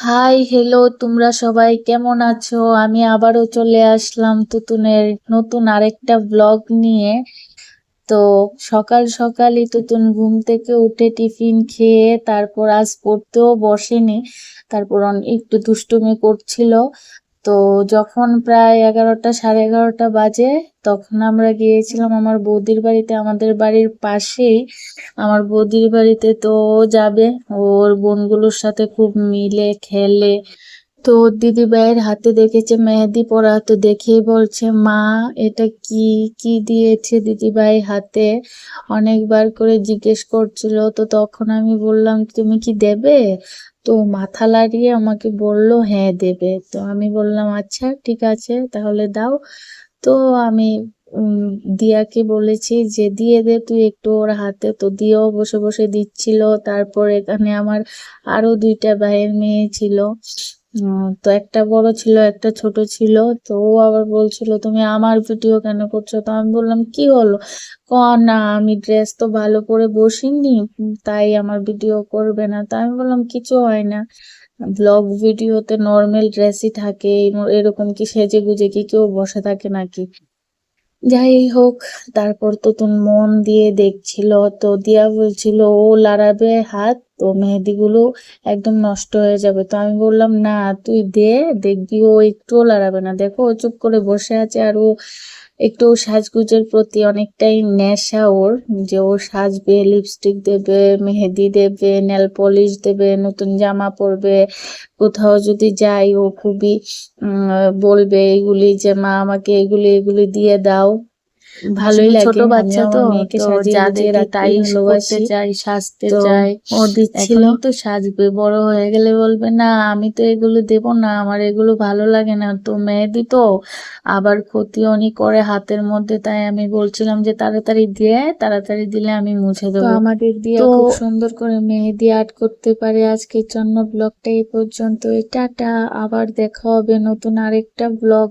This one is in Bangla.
হাই হ্যালো, তোমরা সবাই কেমন আছো? আমি আবারও চলে আসলাম নতুন আরেকটা ব্লগ নিয়ে। তো সকাল সকালই তুতুন ঘুম থেকে উঠে টিফিন খেয়ে তারপর আজ পড়তেও বসেনি। তারপর একটু দুষ্টুমি করছিল। তো যখন প্রায় 11টা 11:30 বাজে, তখন আমরা গিয়েছিলাম আমার বৌদির বাড়িতে, আমাদের বাড়ির পাশেই। আমার বৌদির বাড়িতে তো ও যাবে, ওর বোনগুলোর সাথে খুব মিলে খেলে। তো ওর দিদি ভাইয়ের হাতে দেখেছে মেহেদি পরা, তো দেখেই বলছে, মা এটা কি, কি দিয়েছে দিদি ভাই হাতে? অনেকবার করে জিজ্ঞেস করছিল। তো তখন আমি বললাম, তুমি কি দেবে? তো মাথা নাড়িয়ে আমাকে বলল, হ্যাঁ দেবে। তো আমি বললাম, আচ্ছা ঠিক আছে তাহলে দাও। তো আমি উম দিয়াকে বলেছি যে দিয়ে দে তুই একটু ওর হাতে। তো দিয়াও বসে বসে দিচ্ছিল। তারপর এখানে আমার আরো দুইটা ভাইয়ের মেয়ে ছিল। তো একটা বড় ছিল, একটা ছোট ছিল। তো ও আবার বলছিল, তুমি আমার ভিডিও কেন করছো? তো আমি বললাম, কি হলো? ক না, আমি ড্রেস তো ভালো করে বসিনি, তাই আমার ভিডিও করবে না। তা আমি বললাম, কিছু হয় না, ব্লগ ভিডিওতে নর্মাল ড্রেসই থাকে, এরকম কি সেজে গুজে কি কেউ বসে থাকে নাকি? যাই হোক, তারপর তো মন দিয়ে দেখছিল। তো দিয়া বলছিল ও লাড়াবে হাত, তো মেহেদিগুলো একদম নষ্ট হয়ে যাবে। তো আমি বললাম, না তুই দে, দেখবি ও একটুও লাড়াবে না। দেখো ও চুপ করে বসে আছে, আর ও একটু সাজগুজের প্রতি অনেকটাই নেশা ওর, যে ও সাজবে, লিপস্টিক দেবে, মেহেদি দেবে, নেল পলিশ দেবে, নতুন জামা পরবে। কোথাও যদি যাই ও খুবই বলবে এগুলি, যে মা আমাকে এগুলি এগুলি দিয়ে দাও। ভালোই আসলে ছোট লাগে, বাচ্চা আমিও তো আমার মেয়েকে তো সাজিয়ে যা গুজিয়ে দেখে রাখতে তাই করতে ভালোবাসি। চাই, সাজতে তো চাই। ও দিচ্ছিল। এখনই তো সাজবে, বড় হয়ে গেলে বলবে না আমি তো এগুলো দেব না, আমার এগুলো ভালো লাগে না। তো মেহেদি তো আবার ক্ষতি অনেক করে হাতের মধ্যে, তাই আমি বলছিলাম যে তাড়াতাড়ি দিয়ে, তাড়াতাড়ি দিলে আমি মুছে তো দেবো। আমাদের দিয়া তো খুব সুন্দর করে মেহেদি আর্ট করতে পারে। আজকের জন্য ব্লগটা এই পর্যন্ত, টাটা। আবার দেখা হবে নতুন আরেকটা ব্লগ